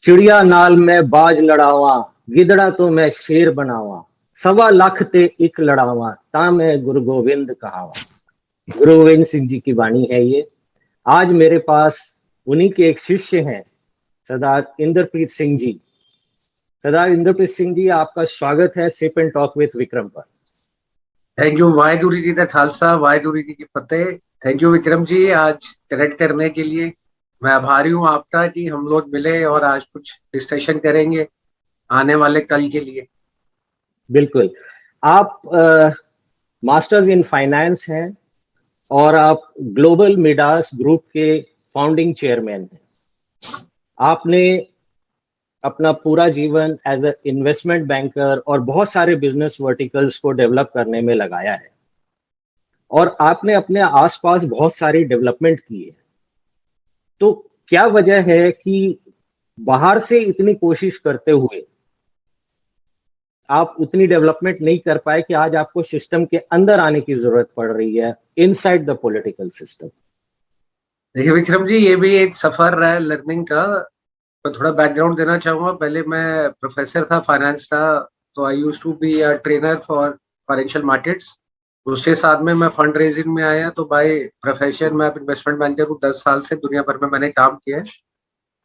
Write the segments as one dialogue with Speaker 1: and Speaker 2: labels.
Speaker 1: चिड़िया नाल मैं बाज लड़ावा, गिदड़ा तो मैं शेर बनावा, 1.25 लाख ते एक लड़ावा, ता मैं गुरु गोविंद कहावा। गुरु गोविंद सिंह जी की वाणी है ये। आज मेरे पास उन्हीं के एक शिष्य हैं, सरदार इंद्रप्रीत सिंह जी। सरदार इंद्रप्रीत सिंह जी, आपका स्वागत है sip and talk with Vikram पर।
Speaker 2: Thank you. वाहेगुरु जी का खालसा, वाहेगुरु जी की फतेह। थैंक यू विक्रम जी, आज कनेक्ट करने के लिए। मैं आभारी हूँ आपका कि हम लोग मिले और आज कुछ डिस्कशन करेंगे आने वाले कल के लिए।
Speaker 1: बिल्कुल। आप मास्टर्स इन फाइनेंस हैं और आप ग्लोबल मिडास ग्रुप के फाउंडिंग चेयरमैन हैं। आपने अपना पूरा जीवन एज अ इन्वेस्टमेंट बैंकर और बहुत सारे बिजनेस वर्टिकल्स को डेवलप करने में लगाया है और आपने अपने आसपास बहुत सारी डेवलपमेंट की है। तो क्या वजह है कि बाहर से इतनी कोशिश करते हुए आप उतनी डेवलपमेंट नहीं कर पाए कि आज आपको सिस्टम के अंदर आने की जरूरत पड़ रही है, इनसाइड द पॉलिटिकल सिस्टम?
Speaker 2: देखिए विक्रम जी, ये भी एक सफर रहा है लर्निंग का। मैं थोड़ा बैकग्राउंड देना चाहूंगा। पहले मैं प्रोफेसर था, फाइनेंस था। तो I used to be a trainer for financial markets. उसके साथ में मैं फंड रेजिंग में आया, तो बाय प्रोफेशन मैं इन्वेस्टमेंट बैंकर हूँ। 10 साल से दुनिया भर में मैंने काम किया है।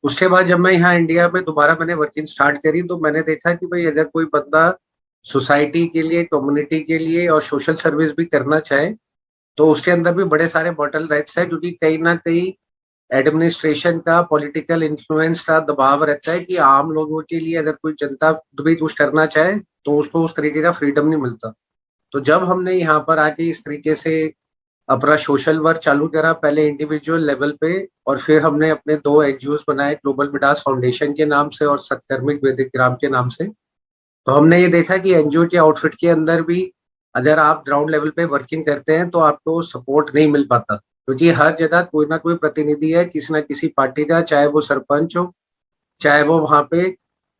Speaker 2: उसके बाद जब मैं यहाँ इंडिया में दोबारा मैंने वर्किंग स्टार्ट करी, तो मैंने देखा कि भाई अगर कोई बंदा सोसाइटी के लिए, कम्युनिटी के लिए और सोशल सर्विस भी करना चाहे, तो उसके अंदर भी बड़े सारे बॉटल नेक्स है, क्योंकि कहीं ना कहीं एडमिनिस्ट्रेशन का, पॉलिटिकल इन्फ्लुएंस का दबाव रहता है कि आम लोगों के लिए अगर कोई जनता भी कुछ करना चाहे तो उसको उस तरीके का फ्रीडम नहीं मिलता। तो जब हमने यहाँ पर आके इस तरीके से अपना सोशल वर्क चालू करा, पहले इंडिविजुअल लेवल पे, और फिर हमने अपने 2 NGOs बनाए, ग्लोबल मिडास फाउंडेशन के नाम से और सत्कर्मिक वैदिक ग्राम के नाम से। तो हमने ये देखा कि एनजीओ के आउटफिट के अंदर भी अगर आप ग्राउंड लेवल पे वर्किंग करते हैं तो आपको सपोर्ट नहीं मिल पाता, क्योंकि हर जगह कोई ना कोई प्रतिनिधि है किसी ना किसी पार्टी का, चाहे वो सरपंच हो, चाहे वो वहां पे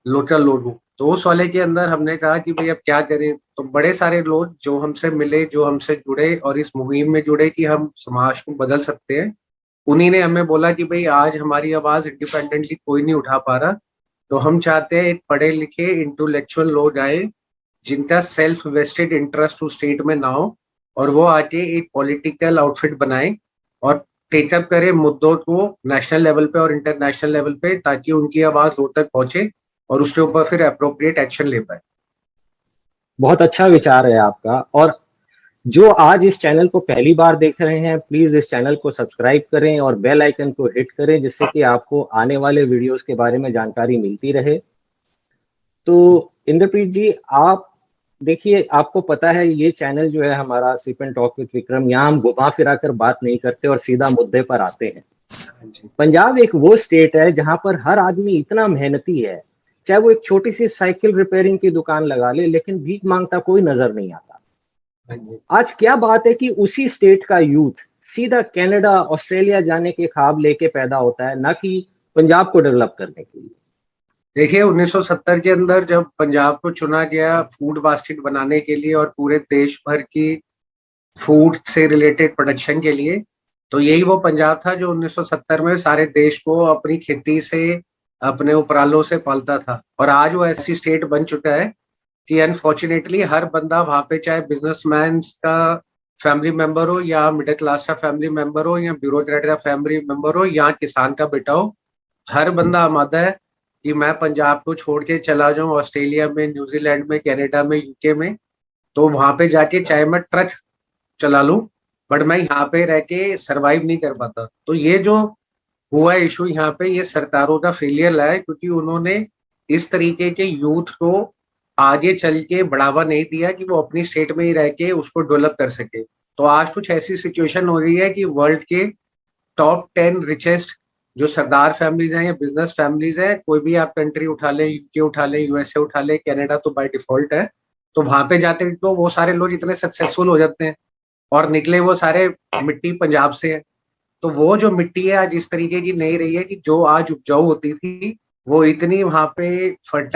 Speaker 2: लोकल लोग हो। तो उस वाले के अंदर हमने कहा कि भाई अब क्या करें। तो बड़े सारे लोग जो हमसे मिले, जो हमसे जुड़े और इस मुहिम में जुड़े कि हम समाज को बदल सकते हैं, उन्हीं ने हमें बोला कि भाई आज हमारी आवाज इंडिपेंडेंटली कोई नहीं उठा पा रहा, तो हम चाहते हैं एक पढ़े लिखे इंटेलेक्चुअल लोग आए जिनका सेल्फ वेस्टेड इंटरेस्ट उस स्टेट में ना हो, और वो आके एक पॉलिटिकल आउटफिट बनाए और टेकअप करे मुद्दों को नेशनल लेवल पे और इंटरनेशनल लेवल पे, ताकि उनकी आवाज लोग तक पहुंचे और उसके ऊपर फिर अप्रोप्रिएट एक्शन ले पाए।
Speaker 1: बहुत अच्छा विचार है आपका। और जो आज इस चैनल को पहली बार देख रहे हैं, प्लीज इस चैनल को सब्सक्राइब करें और बेल आइकन को हिट करें, जिससे कि आपको आने वाले वीडियोस के बारे में जानकारी मिलती रहे। तो इंद्रप्रीत जी, आप देखिए, आपको पता है ये चैनल जो है हमारा sip and talk with Vikram, यहाँ हम घुमा फिरा कर बात नहीं करते और सीधा मुद्दे पर आते हैं। पंजाब एक वो स्टेट है जहां पर हर आदमी इतना मेहनती है, चाहे वो एक छोटी सी साइकिल रिपेयरिंग की दुकान लगा ले, लेकिन भीख मांगता कोई नजर नहीं आता। आज क्या बात है कि उसी स्टेट का यूथ सीधा कनाडा, ऑस्ट्रेलिया जाने के ख्वाब लेके पैदा होता है, ना कि पंजाब को डेवलप करने के लिए।
Speaker 2: देखिए 1970 के अंदर जब पंजाब को चुना गया फूड बास्केट बनाने के लिए और पूरे देश भर की फूड से रिलेटेड प्रोडक्शन के लिए, तो यही वो पंजाब था जो 1970 में सारे देश को अपनी खेती से, अपने उपरालों से पालता था। और आज वो ऐसी स्टेट बन चुका है कि अनफॉर्चुनेटली हर बंदा वहां पे, चाहे बिजनेसमैन का फैमिली मेंबर हो, या मिडिल क्लास का फैमिली मेंबर हो, या ब्यूरोक्रेट का फैमिली मेंबर हो, या किसान का बेटा हो, हर बंदा आमादा है कि मैं पंजाब को छोड़ के चला जाऊं ऑस्ट्रेलिया में, न्यूजीलैंड में, कनाडा में, यूके में। तो वहां पे जाके चाहे मैं ट्रक चला लूं, बट मैं यहाँ पे रह के सरवाइव नहीं कर पाता। तो ये जो हुआ इशू यहाँ पे, ये सरकारों का फेलियर रहा है, क्योंकि उन्होंने इस तरीके के यूथ को आगे चल के बढ़ावा नहीं दिया कि वो अपनी स्टेट में ही रह के उसको डेवलप कर सके। तो आज कुछ ऐसी सिचुएशन हो रही है कि वर्ल्ड के टॉप 10 रिचेस्ट जो सरदार फैमिलीज हैं या बिजनेस फैमिलीज हैं, कोई भी आप कंट्री उठा लें, यूके उठा लें, यूएसए उठा लें, कनाडा तो बाय डिफॉल्ट है, तो वहां पे जाते तो वो सारे लोग इतने सक्सेसफुल हो जाते हैं और निकले वो सारे मिट्टी पंजाब से है। तो वो जो मिट्टी है आज इस तरीके की नहीं रही है कि जो आज उपजाऊ होती थी, वो इतनी वहां पे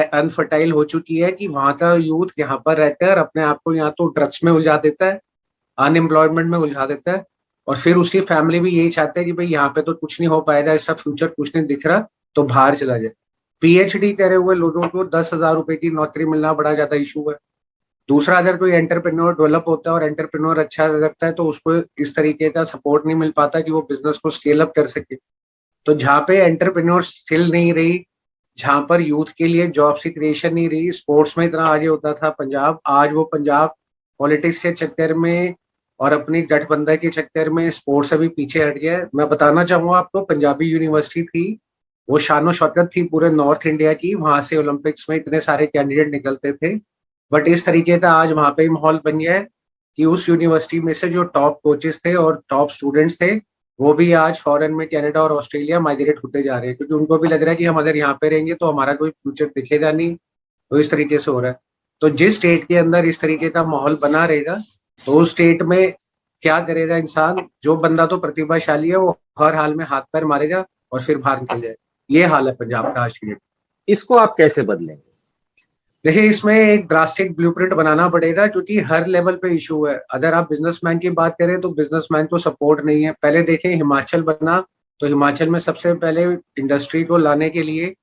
Speaker 2: अनफर्टाइल हो चुकी है कि वहां का यूथ यहाँ पर रहकर अपने आप को यहाँ तो ड्रग्स में उलझा देता है, अनएम्प्लॉयमेंट में उलझा देता है, और फिर उसकी फैमिली भी यही चाहते हैं कि भाई यहाँ पे तो कुछ नहीं हो पाएगा, इसका फ्यूचर कुछ नहीं दिख रहा, तो बाहर चला जाए। पीएचडी करे हुए लोगों को 10,000 रुपए की नौकरी मिलना बड़ा ज्यादा इशू है। दूसरा, अगर कोई एंटरप्रेन्योर डेवलप होता है और एंटरप्रेन्योर अच्छा लगता है तो उसको इस तरीके का सपोर्ट नहीं मिल पाता कि वो बिजनेस को स्केल अप कर सके। तो जहाँ पे एंटरप्रेन्योर स्किल नहीं रही, जहाँ पर यूथ के लिए जॉब्स की क्रिएशन नहीं रही, स्पोर्ट्स में इतना आगे होता था पंजाब, आज वो पंजाब पॉलिटिक्स के चक्कर में और अपनी गठबंधन के चक्कर में स्पोर्ट्स से भी पीछे हट गया है। मैं बताना चाहूंगा आपको, पंजाबी यूनिवर्सिटी थी, वो शानो शौकत थी पूरे नॉर्थ इंडिया की, वहां से ओलंपिक्स में इतने सारे कैंडिडेट निकलते थे। बट इस तरीके का आज वहां पे माहौल बन गया है कि उस यूनिवर्सिटी में से जो टॉप कोचेस थे और टॉप स्टूडेंट्स थे, वो भी आज फॉरेन में कनाडा और ऑस्ट्रेलिया माइग्रेट होते जा रहे हैं, क्योंकि उनको भी लग रहा है कि हम अगर यहाँ पे रहेंगे तो हमारा कोई फ्यूचर दिखेगा नहीं। तो इस तरीके से हो रहा है। तो जिस स्टेट के अंदर इस तरीके का माहौल बना रहेगा, तो उस स्टेट में क्या करेगा इंसान, जो बंदा तो प्रतिभाशाली है वो हर हाल में हाथ पैर मारेगा और फिर बाहर निकल जाए। ये हाल है पंजाब का आज की डेट।
Speaker 1: इसको आप कैसे बदलेंगे?
Speaker 2: देखिए, इसमें एक ड्रास्टिक ब्लूप्रिंट बनाना पड़ेगा, क्योंकि हर लेवल पे इशू है। अगर आप बिजनेसमैन की बात करें तो बिजनेसमैन को सपोर्ट नहीं है। पहले देखें, हिमाचल बना तो हिमाचल में सबसे पहले इंडस्ट्री को लाने के लिए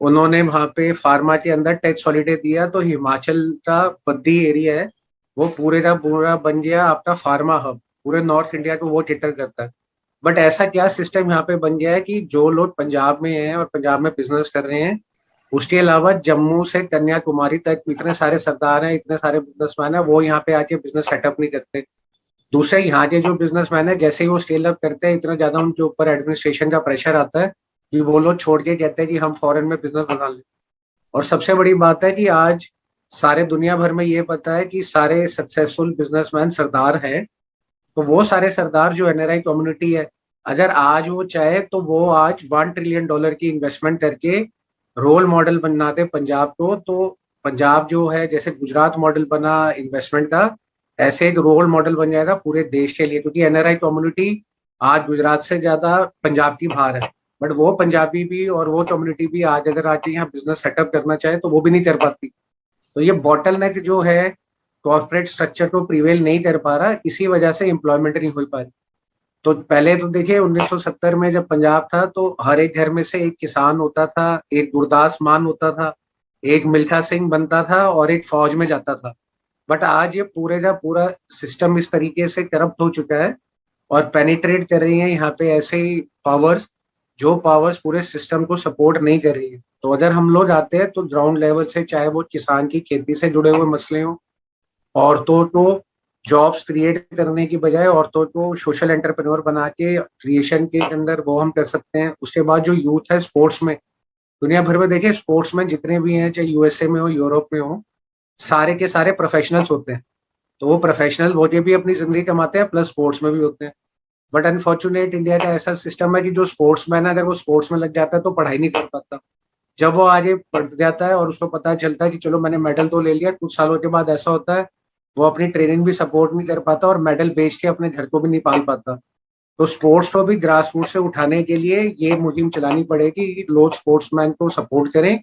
Speaker 2: उन्होंने वहां पे फार्मा के अंदर टैक्स हॉलीडे दिया, तो हिमाचल का बद्दी एरिया है वो पूरे का पूरा बन गया आपका फार्मा हब, पूरे नॉर्थ इंडिया को वो कैटर करता है। बट ऐसा क्या सिस्टम यहाँ पे बन गया है कि जो लोग पंजाब में हैं और पंजाब में बिजनेस कर रहे हैं, उसके अलावा जम्मू से कन्याकुमारी तक इतने सारे सरदार हैं, इतने सारे बिजनेसमैन हैं, वो यहाँ पे आके बिजनेस सेटअप नहीं करते। दूसरे, यहाँ के जो बिजनेसमैन है जैसे ही वो स्केल अप करते हैं, इतना ज्यादा उनके ऊपर एडमिनिस्ट्रेशन का प्रेशर आता है कि वो लोग छोड़ के कहते हैं कि हम फॉरेन में बिजनेस बना लें। और सबसे बड़ी बात है कि आज सारे दुनिया भर में ये पता है कि सारे सक्सेसफुल बिजनेसमैन सरदार हैं। तो वो सारे सरदार जो एनआरआई कम्युनिटी है, अगर आज वो चाहे तो वो आज $1 ट्रिलियन की इन्वेस्टमेंट करके रोल मॉडल बनाते पंजाब को। तो पंजाब जो है जैसे गुजरात मॉडल बना इन्वेस्टमेंट का, ऐसे एक रोल मॉडल बन जाएगा पूरे देश के लिए, क्योंकि एनआरआई कम्युनिटी आज गुजरात से ज्यादा पंजाब की बाहर है। बट वो पंजाबी भी और वो कम्युनिटी भी आज अगर आके यहाँ बिजनेस सेटअप करना चाहे तो वो भी नहीं कर पाती। तो ये बॉटल नेक जो है कॉर्पोरेट स्ट्रक्चर को प्रिवेल नहीं कर पा रहा, इसी वजह से एम्प्लॉयमेंट नहीं हो पा रही। तो पहले तो देखिए 1970 में जब पंजाब था तो हर एक घर में से एक किसान होता था, एक गुरदास मान होता था, एक मिल्खा सिंह बनता था और एक फौज में जाता था। बट आज ये पूरे का पूरा सिस्टम इस तरीके से करप्ट हो चुका है और पेनिट्रेट कर रही है यहाँ पे ऐसे ही पावर्स, जो पावर्स पूरे सिस्टम को सपोर्ट नहीं कर रही है। तो अगर हम लोग आते हैं तो ग्राउंड लेवल से, चाहे वो किसान की खेती से जुड़े हुए मसले हों, औरतों को जॉब्स क्रिएट करने की बजाय औरतों को सोशल एंटरप्रेन्योर बना के क्रिएशन के अंदर वो हम कर सकते हैं। उसके बाद जो यूथ है स्पोर्ट्स में, दुनिया भर में देखिए स्पोर्ट्स में जितने भी हैं, चाहे यूएसए में हो यूरोप में हो, सारे के सारे प्रोफेशनल्स होते हैं। तो वो प्रोफेशनल वो भी अपनी जिंदगी कमाते हैं प्लस स्पोर्ट्स में भी होते हैं। बट अनफॉर्चुनेट इंडिया का ऐसा सिस्टम है कि जो स्पोर्ट्समैन है अगर वो स्पोर्ट्स में लग जाता है तो पढ़ाई नहीं कर पाता। जब वो आगे बढ़ जाता है और उसको पता चलता है कि चलो मैंने मेडल तो ले लिया, कुछ सालों के बाद ऐसा होता है वो अपनी ट्रेनिंग भी सपोर्ट नहीं कर पाता और मेडल बेच के अपने घर को भी नहीं पाल पाता। तो स्पोर्ट्स को भी ग्रास रूट से उठाने के लिए ये मुहिम चलानी पड़ेगी कि लोग स्पोर्ट्समैन को सपोर्ट करें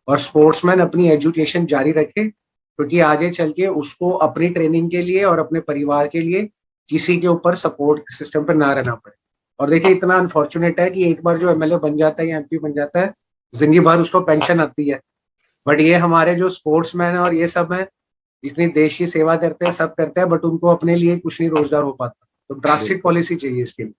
Speaker 2: और स्पोर्ट्समैन अपनी एजुकेशन जारी रखे, क्योंकि आगे चल के उसको अपनी ट्रेनिंग के लिए और अपने परिवार के लिए किसी के ऊपर सपोर्ट सिस्टम पर ना रहना पड़े। और देखिए इतना अनफॉर्चुनेट है कि एक बार जो एमएलए बन जाता है या एमपी बन जाता है, जिंदगी भर उसको पेंशन आती है। बट ये हमारे जो स्पोर्ट्समैन है और ये सब है, इतनी देश की सेवा करते हैं, सब करते हैं, बट उनको अपने लिए कुछ नहीं रोजगार हो पाता। तो ड्रास्टिक पॉलिसी चाहिए इसके लिए।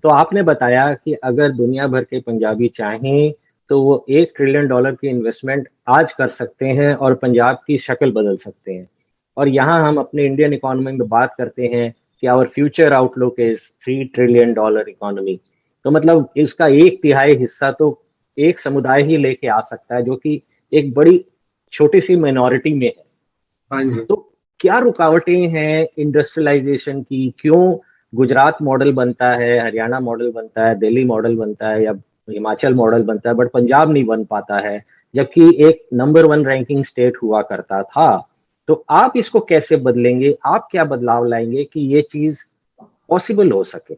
Speaker 1: तो आपने बताया कि अगर दुनिया भर के पंजाबी चाहें तो वो $1 ट्रिलियन की इन्वेस्टमेंट आज कर सकते हैं और पंजाब की शक्ल बदल सकते हैं। और यहाँ हम अपने इंडियन इकोनॉमी में बात करते हैं कि our future outlook is $3 trillion economy. तो मतलब इसका 1/3 हिस्सा तो एक समुदाय ही लेके आ सकता है, जो कि एक बड़ी छोटी सी माइनॉरिटी में है।
Speaker 2: हाँ जी।
Speaker 1: तो क्या रुकावटें हैं इंडस्ट्रियलाइजेशन की? क्यों गुजरात मॉडल बनता है, हरियाणा मॉडल बनता है, दिल्ली मॉडल बनता है या हिमाचल मॉडल बनता है, बट पंजाब नहीं बन पाता है, जबकि एक नंबर 1 रैंकिंग स्टेट हुआ करता था? तो आप इसको कैसे बदलेंगे? आप क्या बदलाव लाएंगे कि ये चीज पॉसिबल हो सके?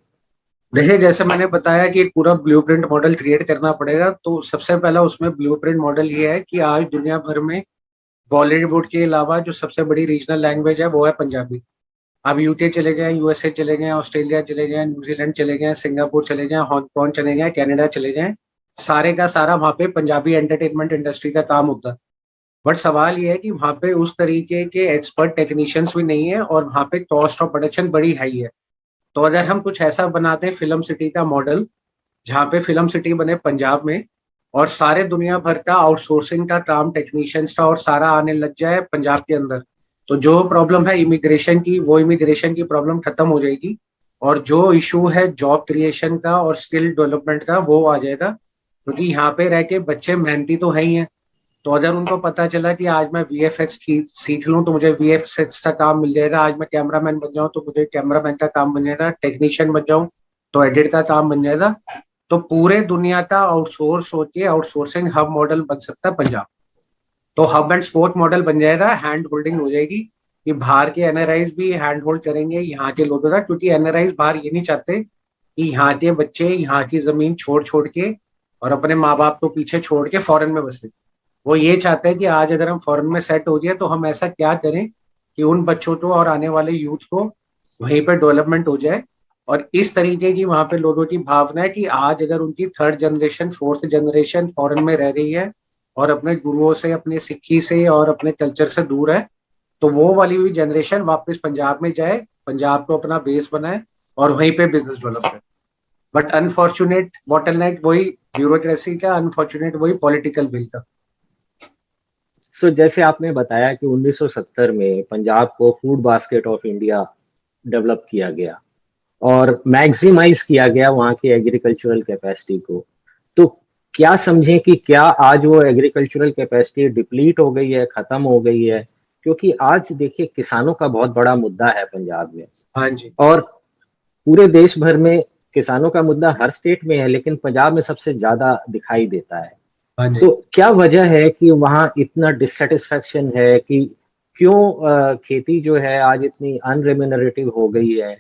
Speaker 2: देखिए, जैसे मैंने बताया कि एक पूरा ब्लूप्रिंट मॉडल क्रिएट करना पड़ेगा, तो सबसे पहला उसमें ब्लूप्रिंट मॉडल ये है कि आज दुनिया भर में बॉलीवुड के अलावा जो सबसे बड़ी रीजनल लैंग्वेज है वो है पंजाबी। आप यूके चले जाएं, यूएसए चले जाएं, ऑस्ट्रेलिया चले जाएं, न्यूजीलैंड चले जाएं, सिंगापुर चले जाएं, हांगकांग चले जाएं, कनाडा चले जाएं, सारे का सारा वहाँ पे पंजाबी एंटरटेनमेंट इंडस्ट्री का काम होता है। बट सवाल ये है कि वहाँ पे उस तरीके के एक्सपर्ट टेक्नीशियंस भी नहीं है और वहाँ पे कॉस्ट ऑफ प्रोडक्शन बड़ी हाई है। तो अगर हम कुछ ऐसा बनाते हैं फिल्म सिटी का मॉडल, जहाँ पे फिल्म सिटी बने पंजाब में और सारे दुनिया भर का आउटसोर्सिंग का काम टेक्नीशियंस का और सारा आने लग जाए पंजाब के अंदर, तो जो प्रॉब्लम है इमिग्रेशन की, वो इमिग्रेशन की प्रॉब्लम खत्म हो जाएगी। और जो इशू है जॉब क्रिएशन का और स्किल डेवलपमेंट का, वो आ जाएगा। क्योंकि यहाँ पे रह के बच्चे मेहनती तो है ही हैं। तो अगर उनको पता चला कि आज मैं वीएफएक्स सीख लूँ तो मुझे वीएफएक्स का काम मिल जाएगा, आज मैं कैमरामैन बन जाऊँ तो मुझे कैमरामैन का काम बन जाएगा, टेक्नीशियन बन जाऊँ तो एडिट का काम बन जाएगा। तो पूरे दुनिया का आउटसोर्स होके आउटसोर्सिंग हब मॉडल बन सकता है पंजाब। तो हब एंड स्पोक मॉडल बन जाएगा, हैंड होल्डिंग हो जाएगी कि बाहर के एनआरआईज भी हैंड होल्ड करेंगे यहाँ के लोगों का, क्योंकि एनआरआईज बाहर ये नहीं चाहते कि यहाँ के बच्चे यहाँ की जमीन छोड़ छोड़ के और अपने माँ बाप को पीछे छोड़ के फॉरेन में बसे। वो ये चाहते हैं कि आज अगर हम फॉरेन में सेट हो गए तो हम ऐसा क्या करें कि उन बच्चों को और आने वाले यूथ को वहीं पर डेवलपमेंट हो जाए। और इस तरीके की वहां पे लोगों की भावना है कि आज अगर उनकी third generation fourth generation foreign में रह रही है और अपने गुरुओं से अपने सिक्खी से और अपने कल्चर से दूर है, तो वो वाली हुई जनरेशन वापस पंजाब में जाए, पंजाब को अपना बेस बनाए और वहीं पे बिजनेस डेवलप करे। बट अनफॉर्चुनेट बॉटलनेक वही ब्यूरोक्रेसी का, अनफॉर्चुनेट वही पॉलिटिकल विल का।
Speaker 1: सो जैसे आपने बताया कि 1970 में पंजाब को food basket of India develop किया गया और मैक्सिमाइज किया गया वहाँ की एग्रीकल्चरल कैपेसिटी को, तो क्या समझें कि क्या आज वो एग्रीकल्चरल कैपेसिटी डिप्लीट हो गई है, खत्म हो गई है? क्योंकि आज देखिए किसानों का बहुत बड़ा मुद्दा है पंजाब में,
Speaker 2: हाँ जी।
Speaker 1: और पूरे देश भर में किसानों का मुद्दा हर स्टेट में है, लेकिन पंजाब में सबसे ज्यादा दिखाई देता है।
Speaker 2: हाँ जी।
Speaker 1: तो क्या वजह है कि वहाँ इतना डिससेटिस्फैक्शन है कि क्यों खेती जो है आज इतनी अनरेम्यूनरेटिव हो गई है?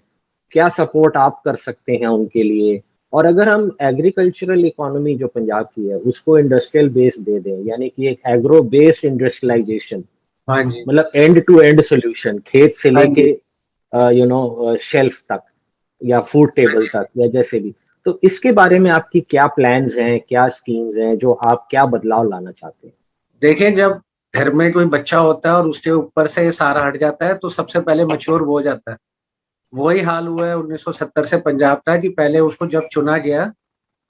Speaker 1: क्या सपोर्ट आप कर सकते हैं उनके लिए? और अगर हम एग्रीकल्चरल इकोनॉमी जो पंजाब की है उसको इंडस्ट्रियल बेस दे दें, यानी कि एक एग्रो बेस्ड इंडस्ट्रियलाइजेशन,
Speaker 2: हाँ जी।
Speaker 1: मतलब एंड टू एंड सोल्यूशन, खेत से
Speaker 2: हाँ
Speaker 1: लेके
Speaker 2: जी।
Speaker 1: शेल्फ तक या फूड टेबल तक या जैसे भी, तो इसके बारे में आपकी क्या प्लान्स हैं, क्या स्कीम्स हैं, जो आप क्या बदलाव लाना चाहते हैं?
Speaker 2: देखिए, जब घर में कोई बच्चा होता है और उसके ऊपर से सारा हट जाता है तो सबसे पहले मैच्योर वो हो जाता है। वही हाल हुआ है 1970 से पंजाब का, कि पहले उसको जब चुना गया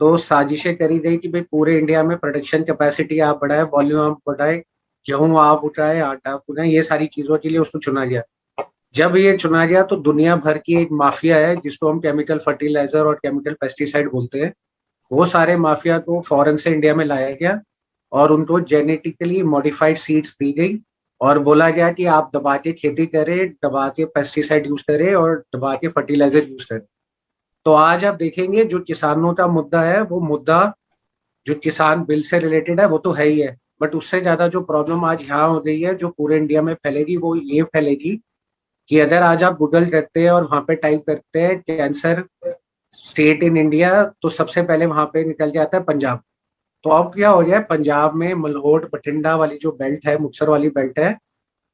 Speaker 2: तो साजिशें करी गई कि भाई पूरे इंडिया में प्रोडक्शन कैपेसिटी आप बढ़ाए, वॉल्यूम आप बढ़ाए, गेहूं आप उठाए, आटा आप उठाए, ये सारी चीजों के लिए उसको चुना गया। जब ये चुना गया तो दुनिया भर की एक माफिया है जिसको हम केमिकल फर्टिलाइजर और केमिकल पेस्टिसाइड बोलते हैं, वो सारे माफिया को फॉरेन से इंडिया में लाया गया और उनको जेनेटिकली मॉडिफाइड सीड्स दी गई और बोला गया कि आप दबा के खेती करें, दबा के पेस्टिसाइड यूज करें और दबा के फर्टिलाइजर यूज करें। तो आज आप देखेंगे जो किसानों का मुद्दा है, वो मुद्दा जो किसान बिल से रिलेटेड है वो तो है ही है, बट उससे ज्यादा जो प्रॉब्लम आज यहाँ हो गई है जो पूरे इंडिया में फैलेगी, वो ये फैलेगी कि अगर आज आप गूगल करते हैं और वहां पे टाइप करते हैं कैंसर स्टेट इन इंडिया, तो सबसे पहले वहां पे निकल जाता है पंजाब। तो अब क्या हो गया है, पंजाब में मलहोट बठिंडा वाली जो बेल्ट है, मुक्तसर वाली बेल्ट है,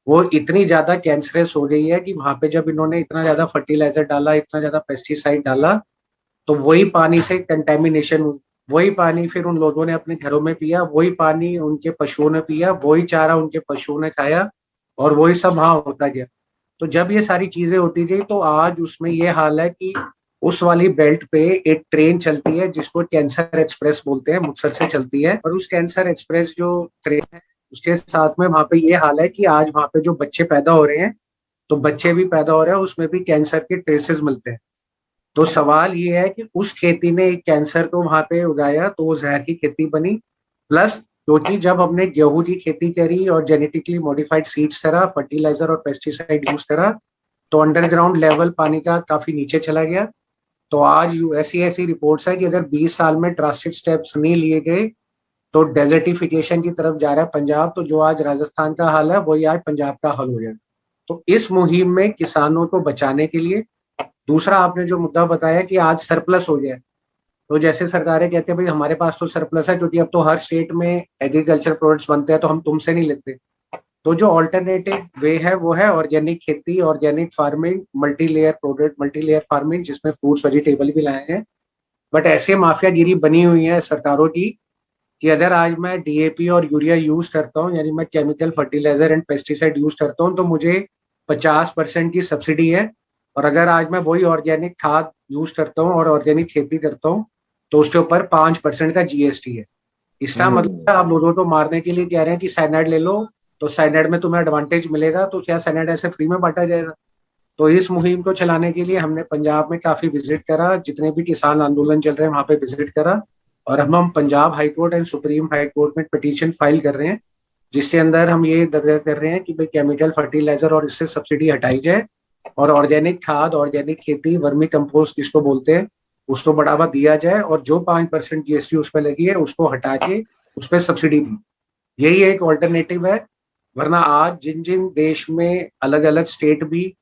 Speaker 2: वो इतनी ज्यादा कैंसरस हो गई है कि वहां पे जब इन्होंने इतना ज्यादा फर्टिलाइजर डाला, इतना ज्यादा पेस्टिसाइड डाला, तो वही पानी से कंटेमिनेशन हुई। वही पानी फिर उन लोगों ने अपने घरों में पिया, वही पानी उनके पशुओं ने पिया, वही चारा उनके पशुओं ने खाया और वही सब वहां होता गया। तो जब ये सारी चीजें होती गई तो आज उसमें ये हाल है कि उस वाली बेल्ट पे एक ट्रेन चलती है जिसको कैंसर एक्सप्रेस बोलते हैं, मुक्तसर से चलती है। और उस कैंसर एक्सप्रेस जो ट्रेन है उसके साथ में वहां पे ये हाल है कि आज वहां पे जो बच्चे पैदा हो रहे हैं, तो बच्चे भी पैदा हो रहे हैं उसमें भी कैंसर के ट्रेसेस मिलते हैं। तो सवाल ये है कि उस खेती ने एक कैंसर को वहां पे उगाया तो वो जहर की खेती बनी। प्लस क्योंकि जब हमने गेहूं की खेती करी और जेनेटिकली मॉडिफाइड सीड्स करा, फर्टिलाइजर और पेस्टिसाइड यूज करा, तो अंडरग्राउंड लेवल पानी का काफी नीचे चला गया। तो आज ऐसी ऐसी रिपोर्ट्स है कि अगर 20 साल में ड्रास्टिक स्टेप्स नहीं लिए गए तो डेजर्टिफिकेशन की तरफ जा रहा है पंजाब। तो जो आज राजस्थान का हाल है वही आज पंजाब का हाल हो जाएगा। तो इस मुहिम में किसानों को बचाने के लिए, दूसरा आपने जो मुद्दा बताया कि आज सरप्लस हो गया है, तो जैसे सरकारें कहते हैं भाई हमारे पास तो सरप्लस है क्योंकि अब तो हर स्टेट में एग्रीकल्चर प्रोडक्ट्स बनते हैं तो हम तुमसे नहीं लेते। तो जो ऑल्टरनेटिव वे है वो है ऑर्गेनिक खेती, organic farming, multi layer product, multi layer farming जिसमें फ्रूट्स वेजिटेबल भी लाए हैं। बट ऐसे माफियागिरी बनी हुई है सरकारों की कि अगर आज मैं डीएपी और यूरिया यूज करता हूँ, यानी मैं chemical fertiliser and pesticide use करता हूँ, तो मुझे 50% की सब्सिडी है। और अगर आज मैं वही ऑर्गेनिक खाद यूज करता हूँ और ऑर्गेनिक खेती करता हूँ, तो उसके ऊपर 5% का जीएसटी है। इसका मतलब
Speaker 1: हम्म।
Speaker 2: आप लोगों को मारने के लिए कह रहे हैं कि साइनाइड ले लो, तो साइनाइड में तुम्हें एडवांटेज मिलेगा, तो क्या साइनाइड ऐसे फ्री में बांटा जाएगा? तो इस मुहिम को चलाने के लिए हमने पंजाब में काफी विजिट करा, जितने भी किसान आंदोलन चल रहे हैं वहां पे विजिट करा। और हम Punjab high court and supreme high court में पिटीशन फाइल कर रहे हैं, जिसके अंदर हम ये दर्ज कर रहे हैं कि भाई केमिकल फर्टिलाइजर और इससे सब्सिडी हटाई जाए, और ऑर्गेनिक खाद, ऑर्गेनिक खेती, वर्मी कंपोस्ट जिसको बोलते हैं, उसको बढ़ावा दिया जाए, और जो 5% जीएसटी उस पर लगी है उसको हटा के उस पर सब्सिडी दी। यही एक ऑल्टरनेटिव है। वरना आज जिन जिन देश में अलग अलग स्टेट भी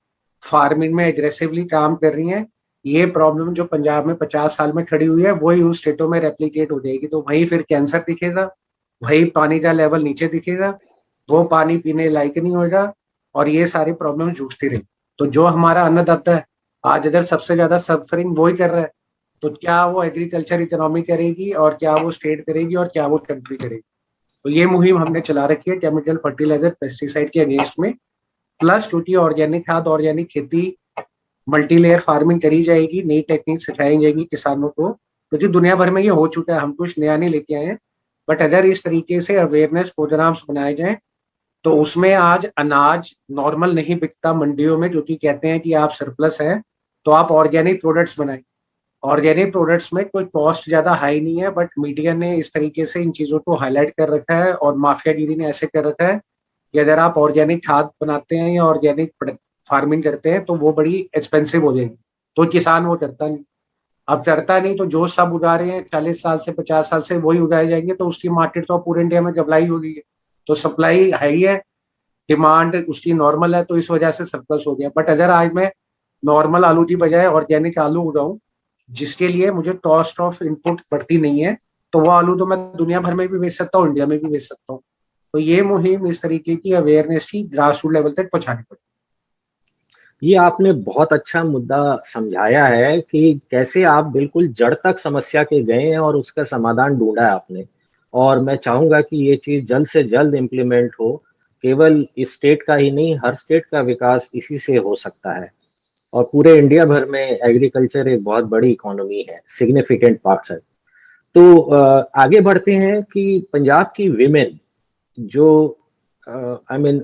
Speaker 2: फार्मिंग में एग्रेसिवली काम कर रही हैं, ये प्रॉब्लम जो पंजाब में 50 साल में खड़ी हुई है वही उन स्टेटों में रेप्लिकेट हो जाएगी। तो वहीं फिर कैंसर दिखेगा, वही पानी का लेवल नीचे दिखेगा, वो पानी पीने लायक नहीं होगा, और ये सारी प्रॉब्लम जूझती रही। तो जो हमारा अन्नदाता है, आज अगर सबसे ज्यादा सफरिंग वो ही कर रहा है, तो क्या वो एग्रीकल्चर इकोनॉमी करेगी, और क्या वो स्टेट करेगी, और क्या वो कंट्री करेगी? तो ये मुहिम हमने चला रखी है केमिकल फर्टिलाइजर पेस्टिसाइड के अगेंस्ट में। प्लस क्योंकि ऑर्गेनिक खाद, ऑर्गेनिक खेती, मल्टी लेयर फार्मिंग करी जाएगी, नई टेक्निक सिखाई जाएगी किसानों को, क्योंकि दुनिया भर में ये हो चुका है, हम कुछ नया नहीं लेके आए हैं। बट अगर इस तरीके से अवेयरनेस प्रोग्राम्स बनाए जाएं, तो उसमें आज अनाज नॉर्मल नहीं बिकता मंडियों में, क्योंकि कहते हैं कि आप सरप्लस है, तो आप ऑर्गेनिक प्रोडक्ट्स बनाएं। ऑर्गेनिक प्रोडक्ट्स में कोई कॉस्ट ज्यादा हाई नहीं है, बट मीडिया ने इस तरीके से इन चीजों को हाईलाइट कर रखा है, और माफियागिरी ने ऐसे कर रखा है कि अगर आप ऑर्गेनिक खाद बनाते हैं या ऑर्गेनिक फार्मिंग करते हैं, तो वो बड़ी एक्सपेंसिव हो जाएगी। तो किसान वो करता नहीं। अब करता नहीं, तो जो सब उगा रहे हैं 40 साल से, 50 साल से वही उगाए जाएंगे, तो उसकी मार्केट तो पूरे इंडिया में गबलाई हो गई है। तो सप्लाई हाई है, डिमांड उसकी नॉर्मल है, तो इस वजह से सरप्लस हो गया। बट अगर आज मैं नॉर्मल आलू की बजाय ऑर्गेनिक आलू उगाऊं, जिसके लिए मुझे कॉस्ट ऑफ इनपुट बढ़ती नहीं है, तो वो आलू तो मैं दुनिया भर में भी बेच सकता हूँ, इंडिया में भी बेच सकता हूँ। तो ये मुहिम इस तरीके की अवेयरनेस की ग्रास रूट लेवल तक पहुंचानी पड़ती
Speaker 1: ये आपने बहुत अच्छा मुद्दा समझाया है कि कैसे आप बिल्कुल जड़ तक समस्या के गए हैं और उसका समाधान ढूंढा है आपने। और मैं चाहूंगा कि ये चीज जल्द से जल्द इम्प्लीमेंट हो। केवल इस स्टेट का ही नहीं, हर स्टेट का विकास इसी से हो सकता है। और पूरे इंडिया भर में एग्रीकल्चर एक बहुत बड़ी इकोनॉमी है, सिग्निफिकेंट पार्ट है। तो आगे बढ़ते हैं कि पंजाब की विमेन जो आई मीन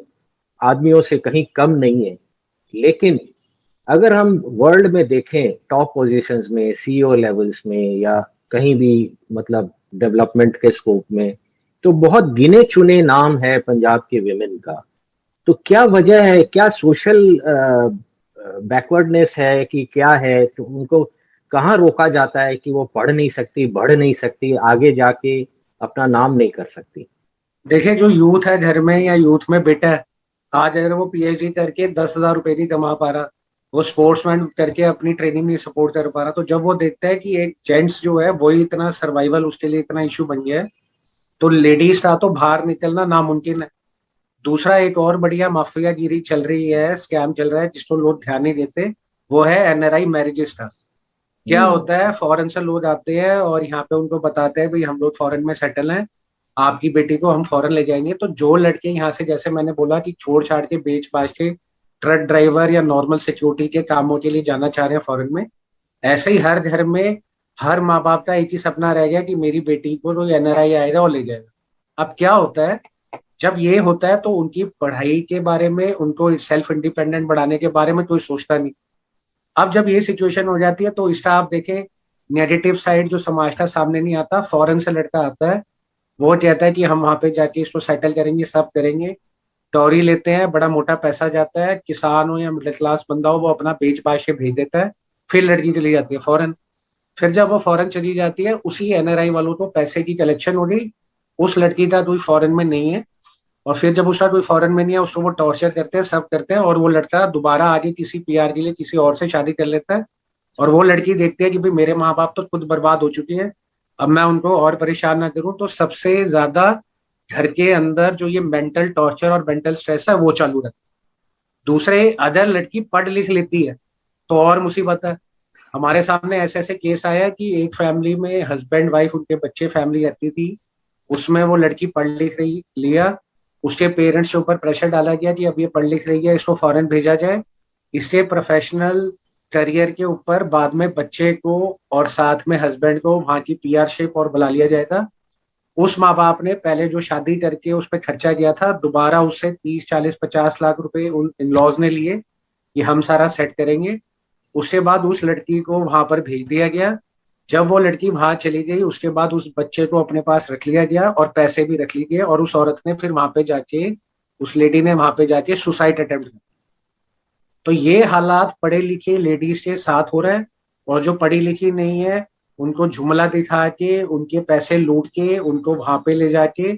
Speaker 1: आदमियों से कहीं कम नहीं है, लेकिन अगर हम वर्ल्ड में देखें टॉप पोजीशंस में, सीईओ लेवल्स में, या कहीं भी मतलब डेवलपमेंट के स्कोप में, तो बहुत गिने चुने नाम है पंजाब के विमेन का। तो क्या वजह है, क्या सोशल बैकवर्डनेस है कि क्या है, तो उनको कहाँ रोका जाता है कि वो पढ़ नहीं सकती, बढ़ नहीं सकती, आगे जाके अपना नाम नहीं कर सकती?
Speaker 2: है। देखिए, जो यूथ है घर में या यूथ में बेटा है, आज अगर वो पीएचडी करके 10,000 रुपए नहीं कमा पा रहा, वो स्पोर्ट्समैन करके अपनी ट्रेनिंग नहीं सपोर्ट कर पा रहा, तो जब वो देखता है कि एक जेंट्स जो है वही इतना सर्वाइवल उसके लिए इतना इशू बन गया है, तो लेडीज का तो बाहर निकलना नामुमकिन है। दूसरा एक और बढ़िया माफियागिरी चल रही है, स्कैम चल रहा है जिसको लोग ध्यान नहीं देते, वो है एनआरआई मैरिजेस का। क्या
Speaker 1: हम्म।
Speaker 2: होता है, फॉरेन से लोग आते हैं और यहाँ पे उनको बताते हैं भाई हम लोग फॉरेन में सेटल हैं, आपकी बेटी को हम फॉरेन ले जाएंगे। तो जो लड़के यहाँ से, जैसे मैंने बोला कि छोड़ छाड़ के बेच बाच के ट्रक ड्राइवर या नॉर्मल सिक्योरिटी के कामों के लिए जाना चाह रहे हैं फॉरेन में, ऐसे ही हर घर में हर माँ बाप का एक ही सपना रह गया कि मेरी बेटी को तो एनआरआई आएगा और ले जाएगा। अब क्या होता है, जब ये होता है तो उनकी पढ़ाई के बारे में, उनको सेल्फ इंडिपेंडेंट बढ़ाने के बारे में कोई सोचता नहीं। अब जब ये सिचुएशन हो जाती है, तो इसका आप देखें नेगेटिव साइड जो समाज का सामने नहीं आता। फॉरेन से लड़का आता है, वो कहता है कि हम वहां पे जाके इसको सेटल करेंगे, सब करेंगे, डॉरी लेते हैं, बड़ा मोटा पैसा जाता है, किसान हो या मिडिल क्लास बंदा हो वो अपना बेच बाच के भेज देता है, फिर लड़की चली जाती है फॉरेन। फिर जब वो फॉरेन चली जाती है, उसी एनआरआई वालों को पैसे की कलेक्शन हो गई, उस लड़की का कोई फॉरेन में नहीं है, और फिर जब उसका कोई फॉरेन में नहीं है उसको वो टॉर्चर करते हैं, सब करते हैं, और वो लड़का दोबारा आगे किसी पीआर के लिए किसी और से शादी कर लेता है। और वो लड़की देखती है कि भाई मेरे माँ बाप तो खुद बर्बाद हो चुके हैं, अब मैं उनको और परेशान ना करूं, तो सबसे ज्यादा घर के अंदर जो ये मेंटल टॉर्चर और मेंटल स्ट्रेस है वो चालू रहता है। दूसरे अदर लड़की पढ़ लिख लेती है, तो और मुसीबत है। हमारे सामने ऐसे ऐसे केस आया कि एक फैमिली में हस्बैंड वाइफ उनके बच्चे फैमिली रहती थी, उसमें वो लड़की पढ़ लिख रही लिया, उसके पेरेंट्स के ऊपर प्रेशर डाला गया कि अब ये पढ़ लिख रही है, इसको फॉरेन भेजा जाए, इसके प्रोफेशनल करियर के ऊपर बाद में बच्चे को और साथ में हस्बैंड को वहां की पीआरशिप और बुला लिया जाएगा। उस माँ बाप ने पहले जो शादी करके उस पर खर्चा किया था, दोबारा उससे 30 40 50 लाख रुपए उन इन लॉज ने लिए कि हम सारा सेट करेंगे। उसके बाद उस लड़की को वहां पर भेज दिया गया। जब वो लड़की वहां चली गई, उसके बाद उस बच्चे को अपने पास रख लिया गया और पैसे भी रख लिए गए, और उस औरत ने फिर वहां पे जाके, उस लेडी ने वहां पे जाके सुसाइड अटेम्प्ट किया। तो ये हालात पढ़े लिखे लेडीज के साथ हो रहा है, और जो पढ़ी लिखी नहीं है उनको जुमला दिखा के, उनके पैसे लूट के, उनको वहां पे ले जाके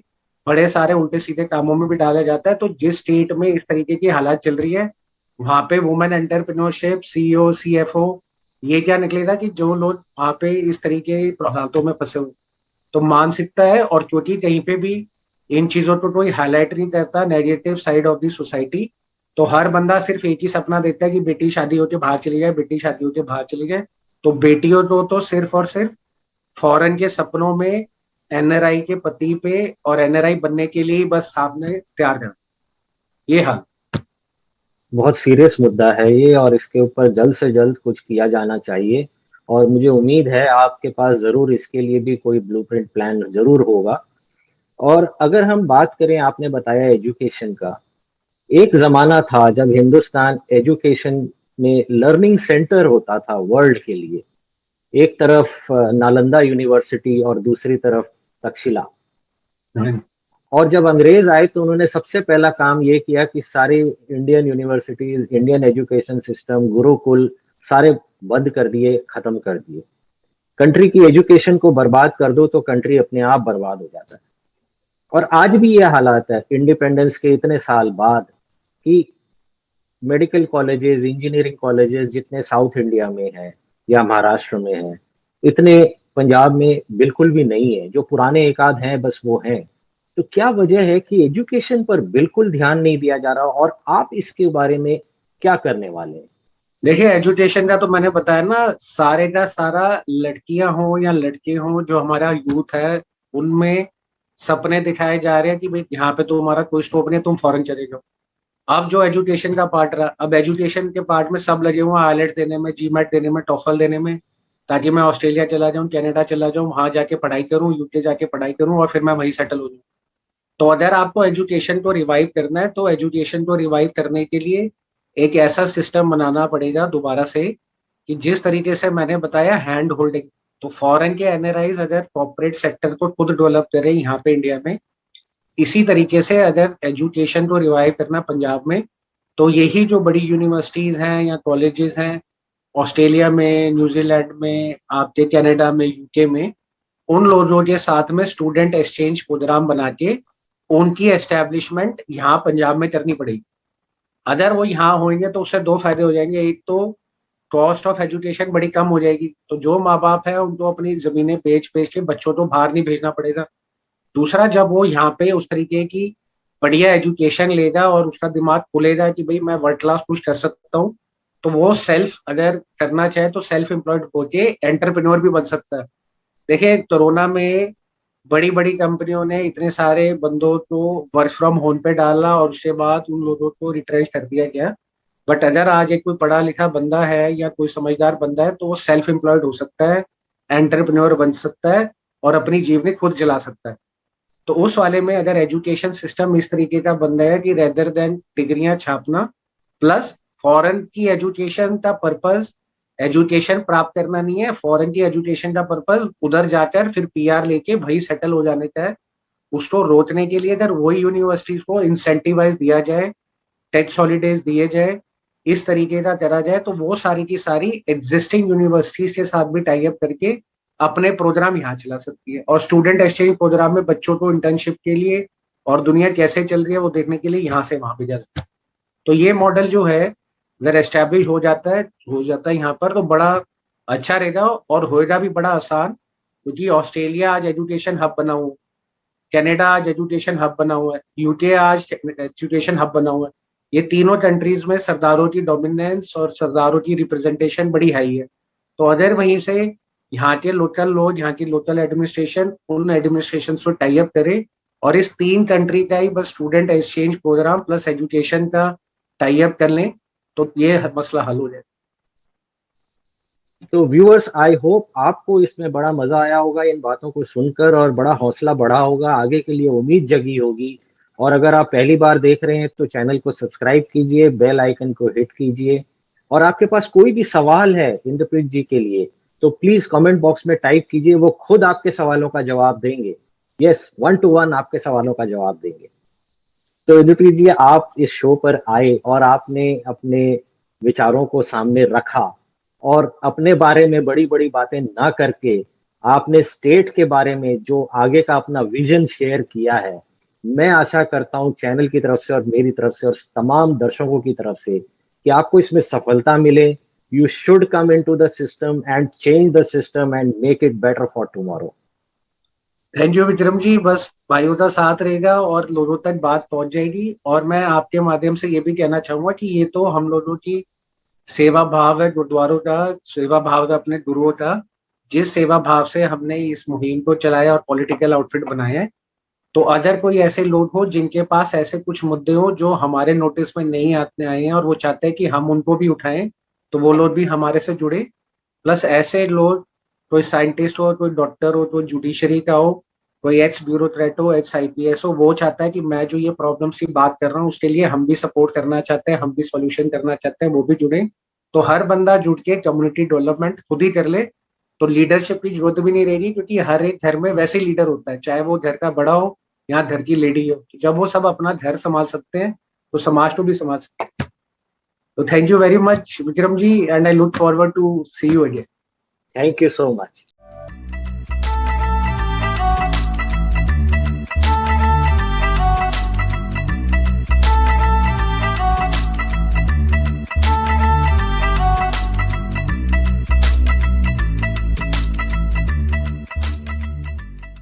Speaker 2: बड़े सारे उल्टे सीधे कामों में भी डाला जाता है। तो जिस स्टेट में इस तरीके की हालात चल रही है, वहां पे वुमेन एंटरप्रेन्योरशिप, सीईओ, सीएफओ, ये क्या निकलेगा कि जो लोग वहां पे इस तरीके की हालातों में फंसे हुए, तो मानसिकता है। और क्योंकि कहीं पे भी इन चीजों को कोई हाईलाइट नहीं करता, negative side of the society, तो हर बंदा सिर्फ एक ही सपना देखता है कि बेटी शादी होके बाहर चली जाए, बेटी शादी होके बाहर चली जाए। तो बेटियों को तो सिर्फ और सिर्फ फॉरेन के सपनों में एनआरआई के पति पे और एनआरआई बनने के लिए बस सामने तैयार कर, ये हाल।
Speaker 1: बहुत सीरियस मुद्दा है ये, और इसके ऊपर जल्द से जल्द कुछ किया जाना चाहिए। और मुझे उम्मीद है आपके पास जरूर इसके लिए भी कोई ब्लूप्रिंट प्लान जरूर होगा। और अगर हम बात करें, आपने बताया एजुकेशन का, एक जमाना था जब हिंदुस्तान एजुकेशन में लर्निंग सेंटर होता था वर्ल्ड के लिए। एक तरफ नालंदा यूनिवर्सिटी और दूसरी तरफ तक्षशिला। और जब अंग्रेज आए तो उन्होंने सबसे पहला काम ये किया कि सारी Indian universities, Indian education system, Gurukul सारे बंद कर दिए, खत्म कर दिए। कंट्री की एजुकेशन को बर्बाद कर दो तो कंट्री अपने आप बर्बाद हो जाता है। और आज भी ये हालात है इंडिपेंडेंस के इतने साल बाद, कि मेडिकल कॉलेजेस, इंजीनियरिंग कॉलेजेस जितने साउथ इंडिया में है या महाराष्ट्र में है, इतने पंजाब में बिल्कुल भी नहीं है। जो पुराने एक आध हैं बस वो हैं। तो क्या वजह है कि एजुकेशन पर बिल्कुल ध्यान नहीं दिया जा रहा, और आप इसके बारे में क्या करने वाले हैं?
Speaker 2: देखिए, एजुकेशन का तो मैंने बताया ना, सारे का सारा लड़कियां हो या लड़के हो, जो हमारा यूथ है, उनमें सपने दिखाए जा रहे हैं कि भाई यहाँ पे तो हमारा कोई स्कोप नहीं है, तुम फॉरेन चले जाओ। अब जो एजुकेशन का पार्ट रहा, अब एजुकेशन के पार्ट में सब लगे हुए हैं आईलेट देने में, जीमेट देने में, टॉफल देने में, ताकि मैं ऑस्ट्रेलिया चला जाऊं, कनाडा चला जाऊं, वहां जाके पढ़ाई करूं, यूके जाके पढ़ाई करूं और फिर मैं वहीं सेटल हो जाऊं। तो अगर आपको एजुकेशन को रिवाइव करना है, तो एजुकेशन को रिवाइव करने के लिए एक ऐसा सिस्टम बनाना पड़ेगा दोबारा से, कि जिस तरीके से मैंने बताया हैंड होल्डिंग, तो फॉरेन के एनआरआईज अगर कॉर्पोरेट सेक्टर को खुद डेवलप करें यहाँ पे इंडिया में, इसी तरीके से अगर एजुकेशन को रिवाइव करना पंजाब में, तो यही जो बड़ी यूनिवर्सिटीज हैं या कॉलेजेस हैं ऑस्ट्रेलिया में, न्यूजीलैंड में, आपके कनाडा में, यूके में, उन लोगों के साथ में स्टूडेंट एक्सचेंज प्रोग्राम बना के उनकी एस्टेब्लिशमेंट यहाँ पंजाब में करनी पड़ेगी। अगर वो यहाँ होंगे तो उससे दो फायदे हो जाएंगे। एक तो कॉस्ट ऑफ एजुकेशन बड़ी कम हो जाएगी, तो जो माँ बाप है उनको अपनी जमीनें बेच बेच के बच्चों को बाहर नहीं भेजना पड़ेगा। दूसरा, जब वो यहाँ पे उस तरीके की बढ़िया एजुकेशन लेगा और उसका दिमाग खुलेगा कि भाई मैं वर्ल्ड क्लास कुछ कर सकता हूँ, तो वो सेल्फ अगर करना चाहे तो सेल्फ एम्प्लॉयड होके एंटरप्रेन्योर भी बन सकता है। देखिए, कोरोना में बड़ी बड़ी कंपनियों ने इतने सारे बंदों को वर्क फ्रॉम होम पे डाला और उसके बाद उन लोगों को रिट्रेंच कर दिया गया। बट अगर आज एक कोई पढ़ा लिखा बंदा है या कोई समझदार बंदा है, तो वो सेल्फ एम्प्लॉयड हो सकता है, एंटरप्रेन्योर बन सकता है और अपनी जीवनी खुद चला सकता है। तो उस वाले में अगर एजुकेशन सिस्टम इस तरीके का बन रहा है कि रेदर देन डिग्रियां छापना, प्लस फॉरेन की एजुकेशन का पर्पस एजुकेशन प्राप्त करना नहीं है, फॉरेन की एजुकेशन का पर्पस उधर जाकर फिर पीआर लेके वही सेटल हो जाने का है। उसको रोकने के लिए अगर वही यूनिवर्सिटीज को इंसेंटिवाइज दिया जाए, टैक्स हॉलीडेज दिए जाए, इस तरीके का करा जाए, तो वो सारी की सारी एग्जिस्टिंग यूनिवर्सिटीज के साथ भी टाई अप करके अपने प्रोग्राम यहाँ चला सकती है। और स्टूडेंट एक्सचेंज प्रोग्राम में बच्चों को इंटर्नशिप के लिए और दुनिया कैसे चल रही है वो देखने के लिए यहाँ से वहां भेजा सकता है। तो ये मॉडल जो है अगर एस्टेब्लिश हो जाता है यहाँ पर, तो बड़ा अच्छा रहेगा और होएगा भी बड़ा आसान। क्योंकि ऑस्ट्रेलिया आज एजुकेशन हब बना हुआ है, कनाडा आज एजुकेशन हब बना हुआ है, यूके आज एजुकेशन हब बना हुआ है। ये तीनों कंट्रीज में सरदारों की डोमिनेंस और सरदारों की रिप्रेजेंटेशन बड़ी हाई है। तो अगर वहीं से यहाँ के लोकल लोग, यहाँ की लोकल एडमिनिस्ट्रेशन उन एडमिनिस्ट्रेशन से टाई अप करे और इस 3 कंट्री का ही बस student exchange programme plus education का टाई अप कर लें तो ये मसला हल हो जाए।
Speaker 1: तो व्यूअर्स, आई होप आपको इसमें बड़ा मजा आया होगा इन बातों को सुनकर, और बड़ा हौसला बढ़ा होगा, आगे के लिए उम्मीद जगी होगी। और अगर आप पहली बार देख रहे हैं तो चैनल को सब्सक्राइब कीजिए, बेल आइकन को हिट कीजिए। और आपके पास कोई भी सवाल है इंद्रप्रीत जी के लिए तो प्लीज कमेंट बॉक्स में टाइप कीजिए, वो खुद आपके सवालों का जवाब देंगे। यस, 1 to 1 आपके सवालों का जवाब देंगे। तो इंद्रप्रीत जी, आप इस शो पर आए और आपने अपने विचारों को सामने रखा, और अपने बारे में बड़ी बड़ी बातें ना करके आपने स्टेट के बारे में जो आगे का अपना विजन शेयर किया है। मैं आशा करता हूं चैनल की तरफ से और मेरी तरफ से और तमाम दर्शकों की तरफ से कि आपको इसमें सफलता मिले। You should come into the system and change the system and make it better for tomorrow.
Speaker 2: Thank you Vikram ji, बस भाइयों का साथ रहेगा और लोगों तक बात पहुंच जाएगी। और मैं आपके माध्यम से ये भी कहना चाहूंगा कि ये तो हम लोगों की सेवा भाव है, गुरुद्वारों का सेवा भाव है, अपने गुरुओं का। जिस सेवा भाव से हमने इस मुहिम को चलाया और पॉलिटिकल आउटफिट बनाया है, तो अगर कोई ऐसे लोग हो जिनके पास ऐसे कुछ मुद्दे हो जो हमारे नोटिस में नहीं आते आए हैं और वो चाहते हैं कि हम उनको भी उठाएं, तो वो लोग भी हमारे से जुड़े। प्लस ऐसे लोग, कोई साइंटिस्ट हो, कोई डॉक्टर हो, कोई जुडिशरी का हो, कोई एक्स ब्यूरोक्रेट हो, एक्स आईपीएस हो, वो चाहता है कि मैं जो ये प्रॉब्लम्स की बात कर रहा हूँ उसके लिए हम भी सपोर्ट करना चाहते हैं, हम भी सॉल्यूशन करना चाहते हैं, वो भी जुड़े। तो हर बंदा जुट के कम्युनिटी डेवलपमेंट खुद ही कर ले तो लीडरशिप की जरूरत भी नहीं रहेगी, क्योंकि हर एक घर में वैसे ही लीडर होता है, चाहे वो घर का बड़ा हो या घर की लेडी हो। जब वो सब अपना घर संभाल सकते हैं तो समाज को भी संभाल सकते हैं। तो thank you very much Vikram ji, and I look forward to see you again.
Speaker 1: Thank you so much.